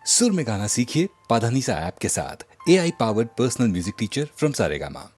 सुर में गाना सीखिए पाधानीसा ऐप के साथ। AI powered personal music teacher from Saregama.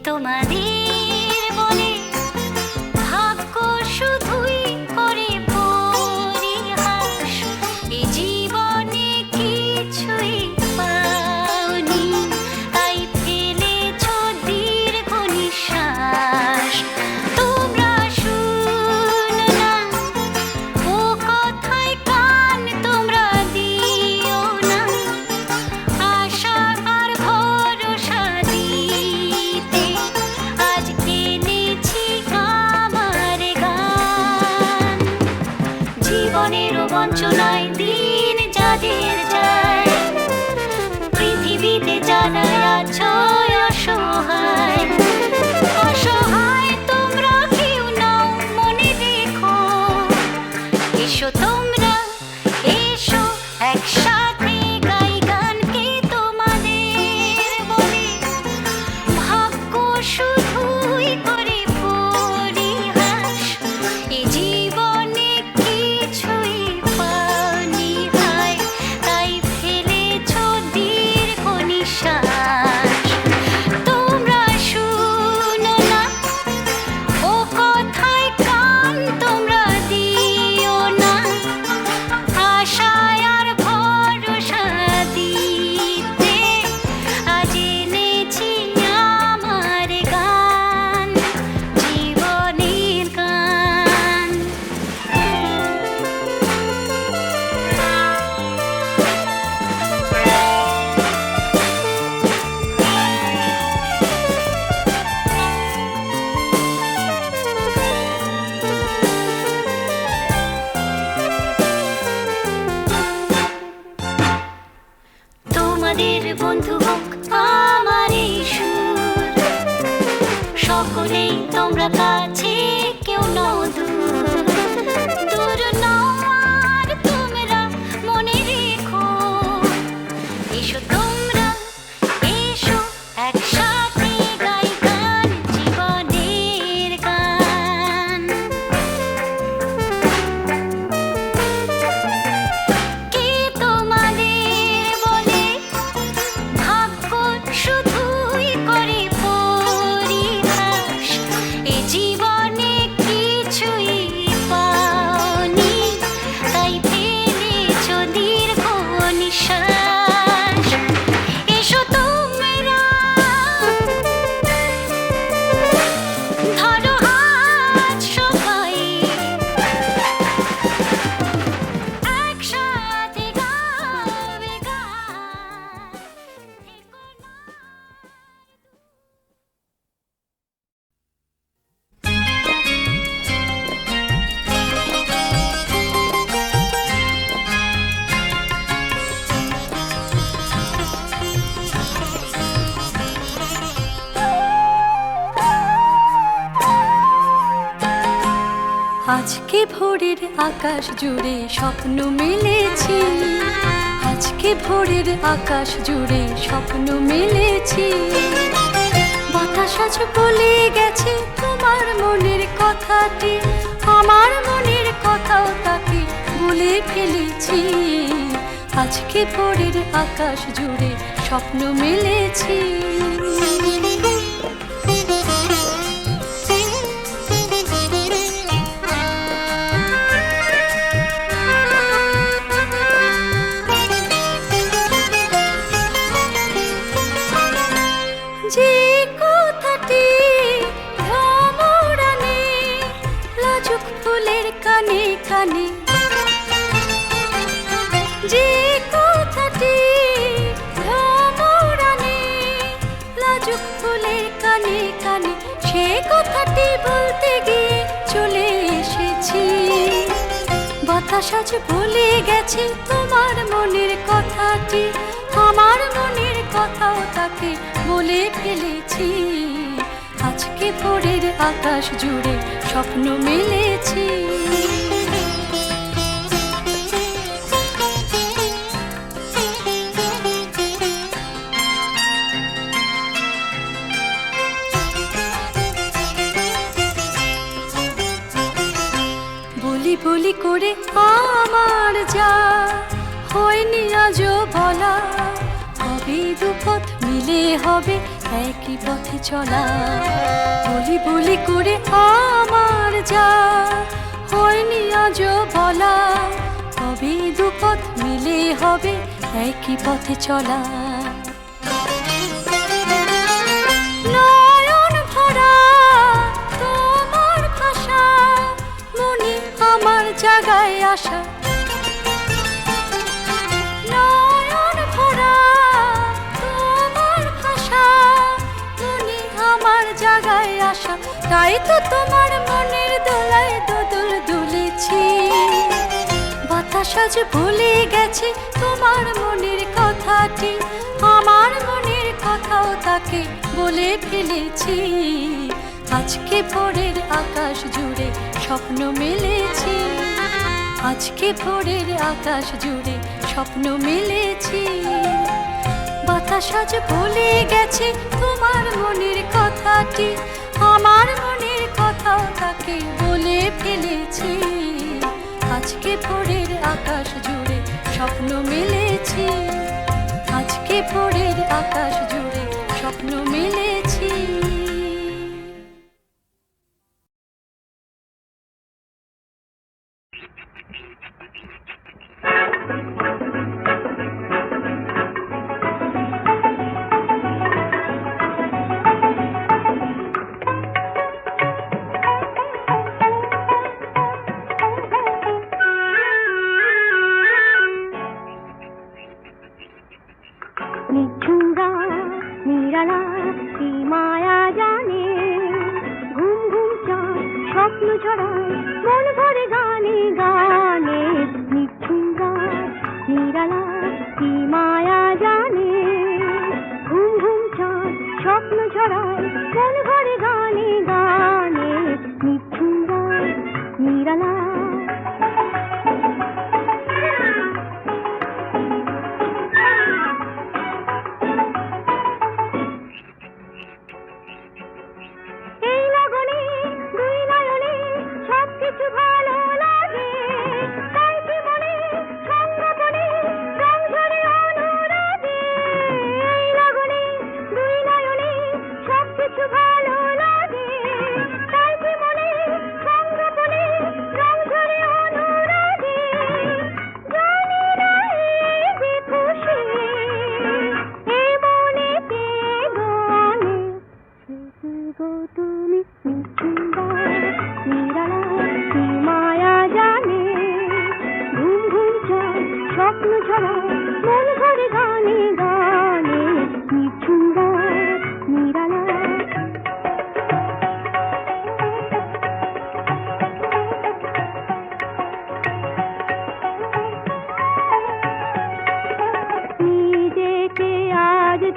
তোমাদের বলে ভাগ্য শুধুই করে পরিহাস, এই জীবনে কিছুই পাওনি, তাই ফেলেছ দীর্ঘ নিঃশ্বাস। তোমরা শুনো না, ও কথায় কান তোমরা দিও না, আশা আর ভরসা দিতে আজ এনেছি আমার গান। জীবনেরও বঞ্চনায় দিন যাদের যায়, পৃথিবীতে যারা আছো অসহায়, অসহায় তোমরা কেউ নাও মনে রেখো, এসো তোমরা এসো একসাথে গাই গানকে তোমাদের বলে ভাগ্য শুধুই করে পরিহাস, এ জীবনে কিছুই পাওনি ভাই, তাই ফেলেছ দীর্ঘ নিঃশ্বাস। তোমরা শুনো না, ও কথায় কান তোমরা দিও না, আশায় আর ভরসা দিতে আজ এনেছি আমার গান, জীবনের গান। তোমাদের বন্ধু হোক আমার এই সুর, সকলেই তোমরা কাছে কেউ নও দূর, দূর নও আর তোমরা মনে রেখো, এসো তোমরা এসো একসাথে গাই গান, জীবনের গান। কে তোমাদের বলে ভাগ্য শুধুই করে পরিহাস, এ জীবনে কিছুই পাওনি, তাই ফেলেছ দীর্ঘ নিঃশ্বাস। এসো তোমরা ধরো হাত সবাই, একসাথে গাবে গান, থেকো না। আজকে ভোরের আকাশ জুড়ে স্বপ্ন মেলেছি, আজকে ভোরের আকাশ জুড়ে স্বপ্ন মেলেছি, বাতাস আজ বলে গেছে তোমার মনের কথাটি, আমার মনের কথাও তাকে বলে ফেলেছি, আজকে ভোরের আকাশ জুড়ে স্বপ্ন মেলেছি। যে কথাটি ভ্রমরানে লাজুক ফুলের কানে কানে, যে কথাটি ভ্রমরানে লাজুক ফুলের কানে কানে, সে কথাটি বলতে গিয়ে চলে এসেছি, বাতাস আজ বলে গেছে তোমার মনের কথাটি, আমার মনের কথাও তাকে বলে ফেলেছি, আজকে ভোরের আকাশ জুড়ে স্বপ্ন মেলেছি। বলি বলি করে আমার যা হয়নি আজও বলা, হবে দুপথ মিলে হবে একই পথে চলা। বলি বলি করে আমার যা হয়নি আজও বলা, তবে দুপথ মিলে হবে একই পথে চলা। নয়ন ভরা তোমার ভাষা, মনে আমার জাগায় আশা। নয়ন ভরা তোমার ভাষা, মনে আমার জাগায় আশা। তাই তো তোমার মনের দোলায় দোদুল দুলেছি। বাতাস আজ ভুলে গেছে তোমার মনের কথাটি, আমার মনের কথাও তাকে বলে ফেলেছি। আজকে ভোরের আকাশ জুড়ে স্বপ্ন মেলেছি, আজকে ভোরের আকাশ জুড়ে স্বপ্ন মেলেছি। বাতাস আজ ভুলে গেছে তোমার মনের কথাটি, আমার মনের কথাও তাকে বলে ফেলেছি। আজকে ভোরের আকাশ জুড়ে স্বপ্ন মেলেছি, আজকে ভোরের আকাশ জুড়ে স্বপ্ন মেলেছি। নিঝুমরা নিরালা কি মায়া জানে, ঘুম ঘুম চাঁদ স্বপ্ন ছড়ায় মন ভরে গানে গানে। নিঝুমরা নিরালা কি মায়া জানে, ঘুম ঘুম চাঁদ স্বপ্ন ছড়ায় মন ভরে গানে গানে। নিঝুমরা নিরালা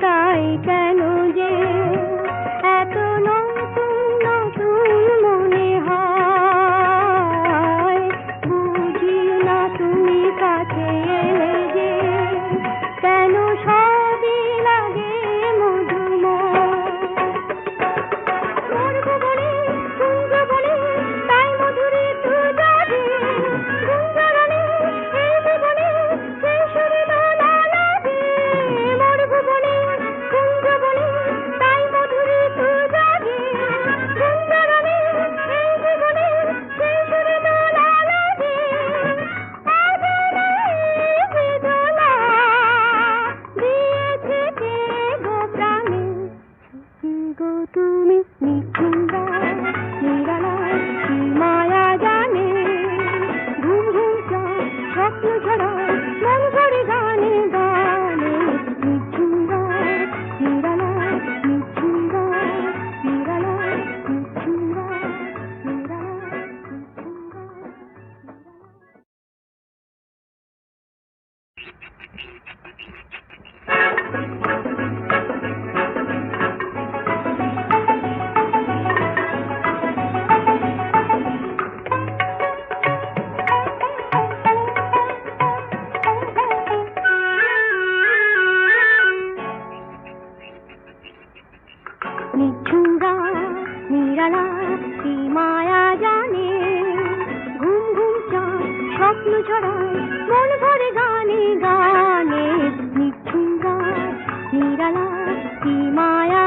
তাই কেন যে এত নতুন নতুন মনে হয়, বুঝি না তুমি কাছে এলে যে কেন সবই লাগে মধুময়। মোর ভুবনে কুঞ্জ বনে তাই মধুরে তু যাবে, গুঞ্জরণে এই জীবনে সেই সুরে দোলা লাগে। মোর ভুবনে কুঞ্জ বনে তাই মধুরে তু যাবে, গুঞ্জরণে এই জীবনে সেই সুরে দোলা লাগে। আজ এই বেদনা দিয়েছে কে গো প্রাণে, কি গো তুমি নিঝুমরা নিরালায় কি মায়া জানে। ঘুম ঘুম চাঁদ স্বপ্ন ছড়ায় মন ভরে গানে গানে। নিঝুমরা নিরালায় নিঝুমরা নিরালায় নিঝুমরা নিরালায় নিঝুমরা নিরালা কি মায়া জানে। ঘুম ঘুম চাঁদ স্বপ্ন ছড়ায় মন ভরে গানে গানে। নিঝুমরা নিরালা কি মায়া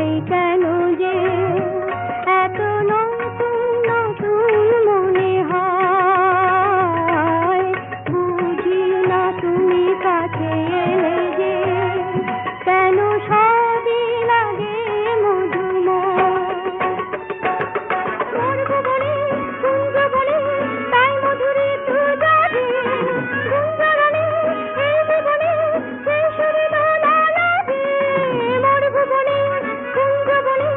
তাই কেন যে এত নতুন নতুন মনে হয়, বুঝি না তুমি কাছে এলে যে কেন সবই লাগে মধুময়। মর্গ বলে কুঞ্জ বলে তাই মধুরে তু জাগে, গুঞ্জরণে এই জীবনে সেই সুরে দোলা লাগে। মর্গ বলে কুঞ্জ বলে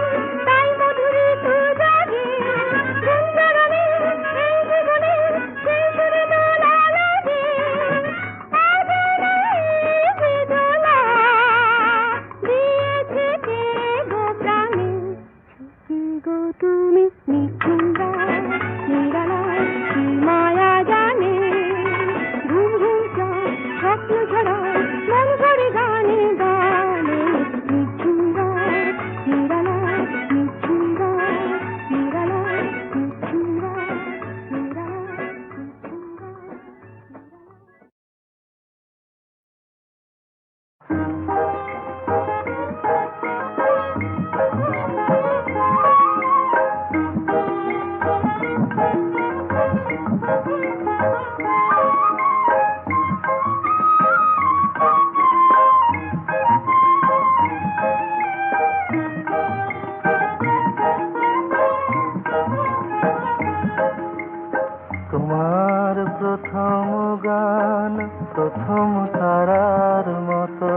তাই মধুরে তু জাগে, গুঞ্জরণে এই জীবনে সেই সুরে দোলা লাগে। অজানা এই বেদনা দিয়েছে কে গো প্রাণে, কি গো তুমি নিশ্চিন্তা নিরালায় কি মায়া জানে। ঘুম ঘুম চাঁদ স্বপ্ন ছড়ায় মন ভরে গানে গানে। নিশ্চিন্তা নিরালায় নিশ্চিন্তা নিরালায় নিশ্চিন্তা নিরালায় তোমার প্রথম গান প্রথম তারার মতো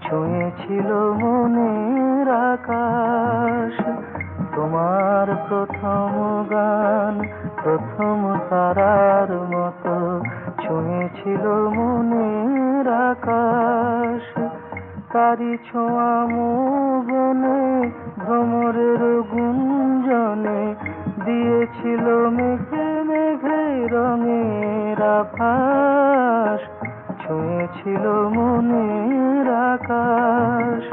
ছুঁয়েছিল মনের আকাশ। তোমার প্রথম গান প্রথম তারার মতো ছুঁয়েছিল মনের আকাশ। তারি ছোঁয়া মুগনে ভ্রমরের গুঞ্জনে দিয়েছিল মেঘে মেঘে রঙের আভাস, ছুঁয়েছিল মনের আকাশ।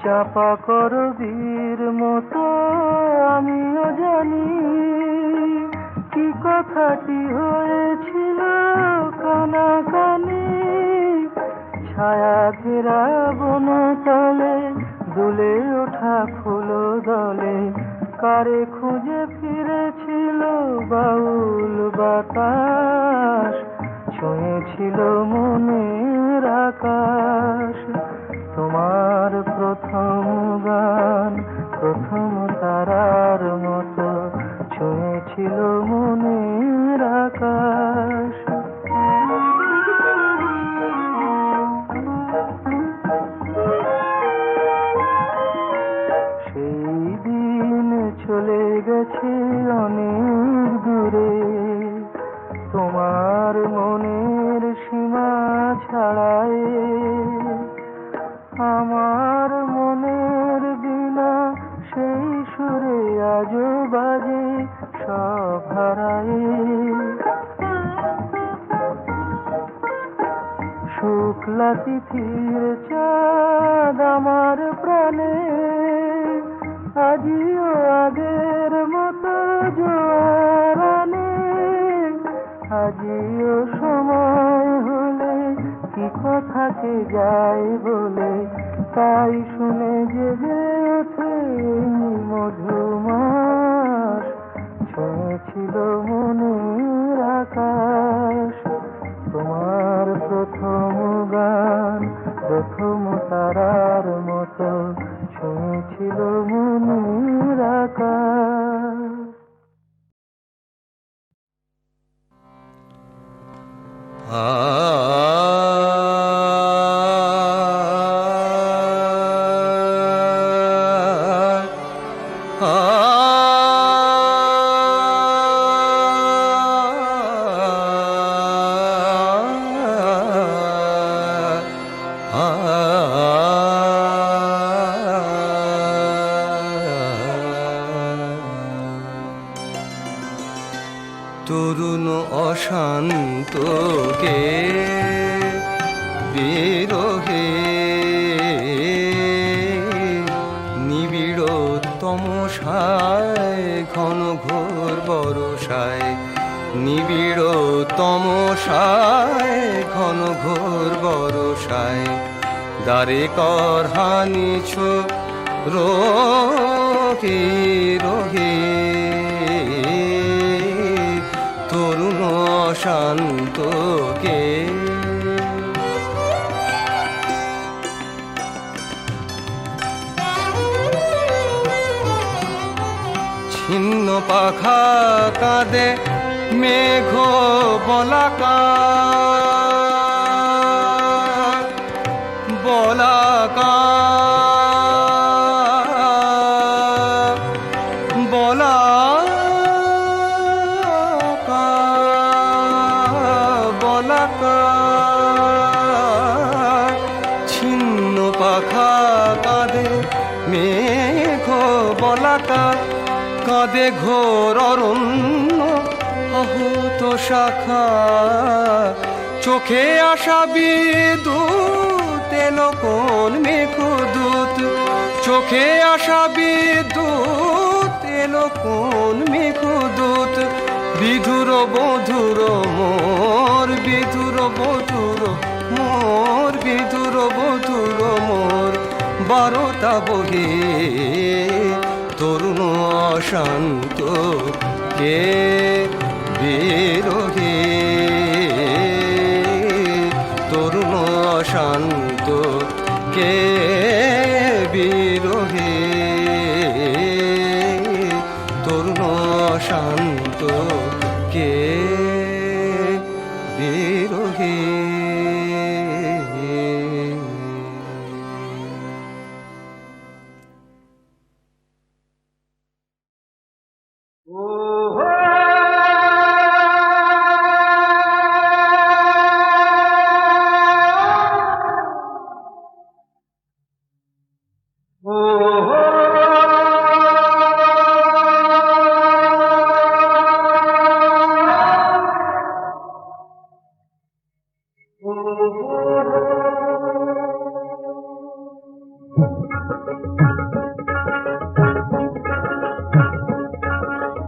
চাপা করবীর মতো আমিও জানি কি কথাটি হয়েছিল কানাকানি। ছায়া ঘেরা বনতলে দুলে ওঠা ফুল দলে কারে খুঁজে ফিরেছিল বাউল বাতাস, ছুঁয়েছিল মনের আকাশ। তোমার প্রথম গান প্রথম তারার মতো ছুঁয়েছিল মনের আকাশ। সেই দিন চলে গেছে অনেক দূরে, তোমার মনের সীমা ছাড়ায়। আমার মনের বিনা সেই সুরে আজও বাজে সব হারায়। শুক্লা তিথির চাঁদ আমার প্রাণে আজিও আগের মতো জোয়ার আনে। আজিও সময় হলে কি কথাকে যায় বলে, তাই শুনে জেগে ওঠে মধুমাস, ছুঁয়েছিল মনের আকাশ। তোমার প্রথম গান প্রথম তারার মতো ছুঁয়েছিল মনের আকাশ। তরুণ অশান্তকে বিরহে নিবিড় তমসায় ঘন ঘোর বরসায় নিবিড় তমসায় ঘন ঘোর বরসায় দ্বারে কর হানিছ রোহে রোহে তরুণ অশান্তকে ছিন্ন পাখা কাঁদে মেঘ বলাকা বলাকা বলাকা বলাকা ছিন্ন পাখা কাঁদে মেঘ বলাকা কাঁদে ঘোর অরণ্য আহত শাখা চোখে আসা বিদ্যুৎ এলো কোন মেঘদূত চোখে আসা বিদ্যুৎ এলো কোন মেঘদূত বিধুর বধুর মোর বিধুর বধুর মোর বিধুর বধুর মোর বারোটা বহে তরুণ অশান্ত কে বিরোহে তরুণ অশান্ত কে বিরোহে তরুণ অশান্ত কে বিরোহে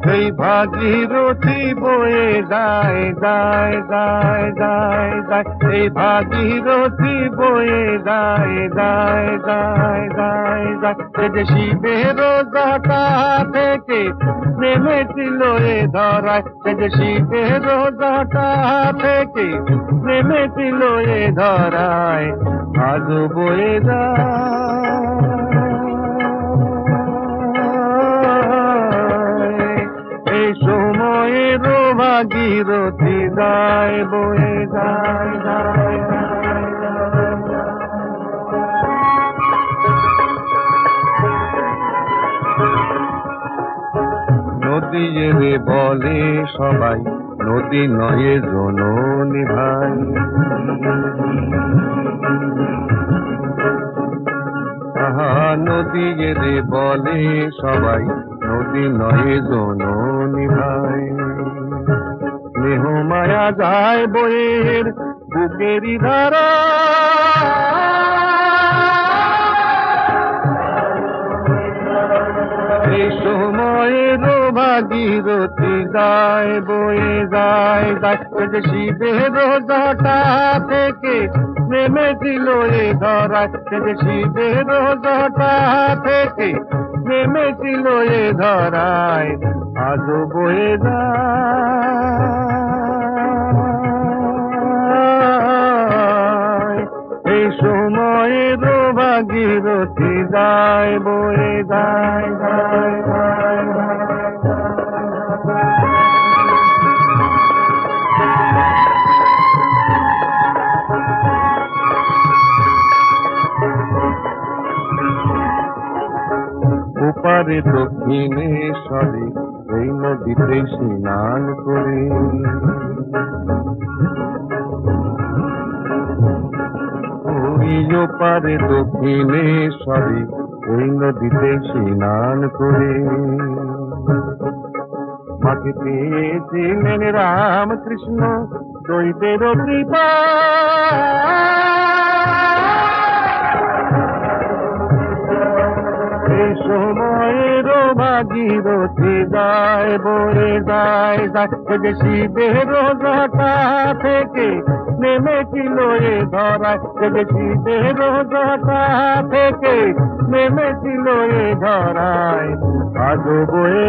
সেই ভাগীরথী বয়ে যায় যায় যায় যায় যায় সেই ভাগীরথী বয়ে যায় যায় যায় যায় যায় সে যে শিবের জাটা থেকে নেমেছিল এ ধরায় সে যে শিবের জাটা থেকে নেমেছিল এ ধরায় আজ বয়ে এই সময়ের ভাগীরথী যায় বয়ে যায় যায় নদী রে বলে সবাই নদী নয় জননী ভাই আহা নদী রে বলে সবাই নদী নয় জননী ভাই স্নেহ মায়া যায় বইয়ের বুকেরই ধারা এই সময়ের ভাগীরথী যায় বয়ে যায় যায় যে শিবের জাটা থেকে নেমেছিল এ ধরায় সে যে শিবের জাটা থেকে নেমেছিল এ ধরায় আজ বয়ে যায় এই সময়ের ভাগীরথী যায় বয়ে যায় যায় যায় ওপারে দক্ষিণেশ্বরে এই নদীতে স্নান করে ওই ওপারে দক্ষিণেশ্বরে এই নদীতে স্নান করে মাকে পেয়েছিলেন রামকৃষ্ণ দৈবের কৃপা এই সময়ের ভাগীরথী যায় বয়ে যায় যায় যে শিবের জটা থেকে নেমেছিল এ ধরায় যে শিবের জটা থেকে নেমেছিল এ ধরায় আজ বয়ে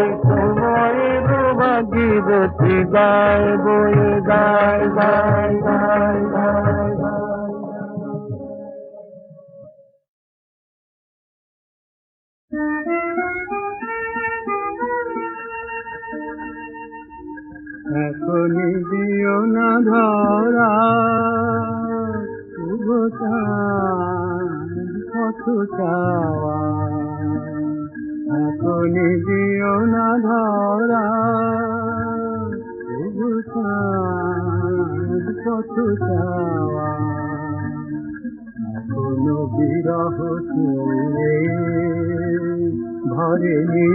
এই সময়ের ভাগীরথী যায় বয়ে যায় যায় যায় যায় যায়। এখনই দিও না ধরা শুভ কত চাওয়া, এখনই দিও না ধরা শুভ কত চাওয়া, এখনো বিরহ সুরে ভরেনি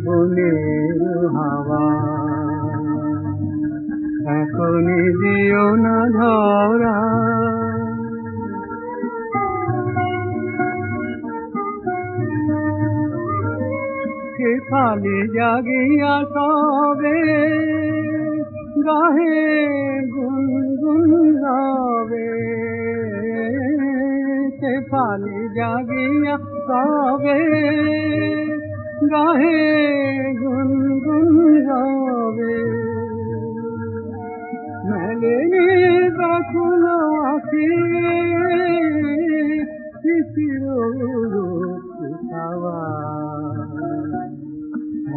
বনের হাওয়া, এখনই দিও না ধরা শেফালি জাগিয়া সবে গাহে গুনগুন রবে, শেফালি জাগিয়া সবে গাহে গুনগুন রবে, মেলেনি বাকুল আখি শিশির খাওয়া,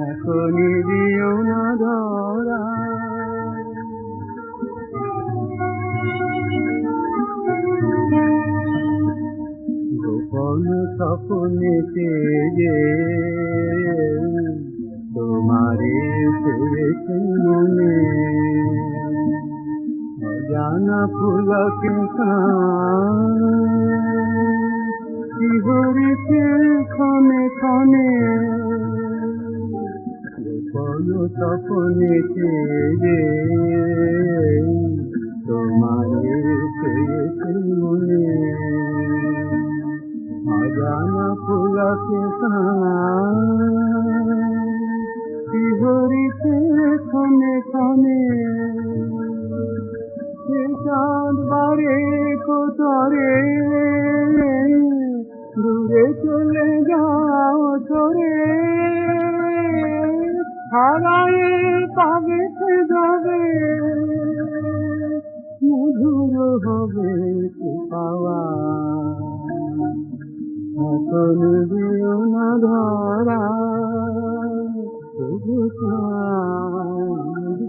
এখনই দিও না ধরা গোপন স্বপ্নেতে যে তোমারে পেয়েছে মনে, অজানা ফুলকে শিহরিতে ক্ষণে ক্ষণে, গোপন স্বপ্নেতে যে তোমারে পেয়েছে মনে, অজানা ফুলকে শিহরিতে ক্ষণে ক্ষণে, চাঁদ বারে কোতরে দূরে চলে যাও চরে, হারায়ে পাবে যাবে মধুর হবে পাওয়া, এখন দিও না ধরা শুধু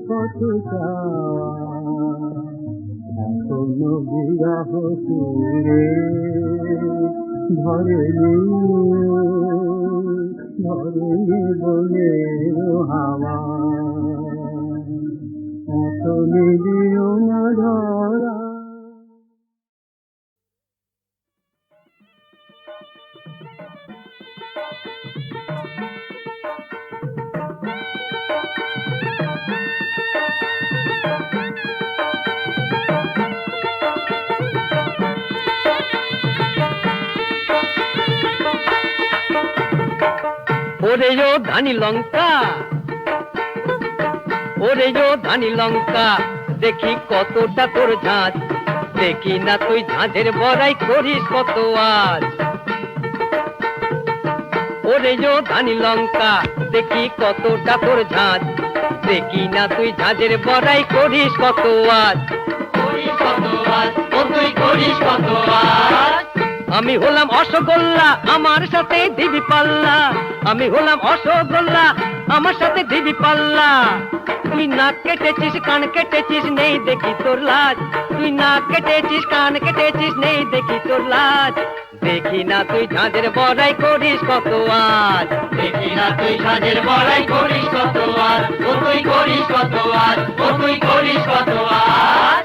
কত চাওয়া, এখনো বিরহ সুরে ধরেনি বনের হাওয়া, এখনই দিও না ধরা। ওরে যো ধানি লঙ্কা, ওরে যো ধানি লঙ্কা, দেখি কতটা তোর ঝাঁজ, দেখি না তুই ঝাঁঝের বড়াই করিস কত আজ। ওরে যো ধানি লঙ্কা, দেখি কতটা তোর ঝাঁজ, দেখি না তুই ঝাঁঝের বড়াই করিস কত আজ। করিস কত আজ, ও তুই করিস কত আজ। আমি হলাম অসগোল্লা, আমার সাথে দিবি পাল্লা, আমি হলাম অসগোল্লা, আমার সাথে দিবি পাল্লা। তুই নাক কেটেছিস, কান কেটেছিস, নেই দেখি তোর লাজ, তুই নাক কেটেছিস, কান কেটেছিস, নেই দেখি তোর লাজ। দেখি না তুই ঝাঁঝের বড়াই করিস কত আজ, দেখি না তুই ঝাঁঝের বড়াই করিস কত আজ, ও তুই করিস কত আজ, ও তুই করিস কত আজ।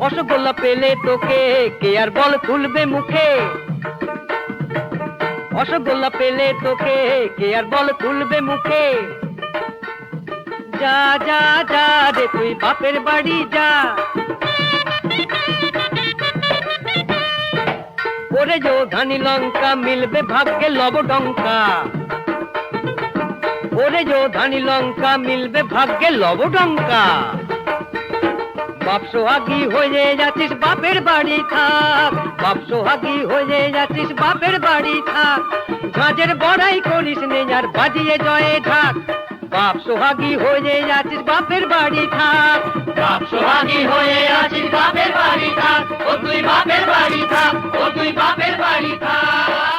রসগোল্লা পেলে তোকে কে আর বল তুলবে মুখে, রসগোল্লা পেলে তোকে কে আর বল তুলবে মুখে যা যা যা রে তুই বাপের বাড়ি যা ওরে যো ধানি লঙ্কা মিলবে ভাগ্যে লবডঙ্কা ওরে যো ধানি লঙ্কা মিলবে ভাগ্যে লবডঙ্কা বাপ সোহাগী হয়ে যাচ্ছিস বাপের বাড়ি থাক বাপ সোহাগী হয়ে যাচ্ছিস বাপের বাড়ি থাক ঝাঁঝের বড়াই করিস নে আর বাজিয়ে জয়ে ঢাক বাপ সোহাগী হয়ে যাচ্ছিস বাপের বাড়ি থাক বাপ সোহাগী হয়ে আছিস বাপের বাড়ি থাক ও তুই বাপের বাড়ি থাক ও তুই বাপের বাড়ি থাক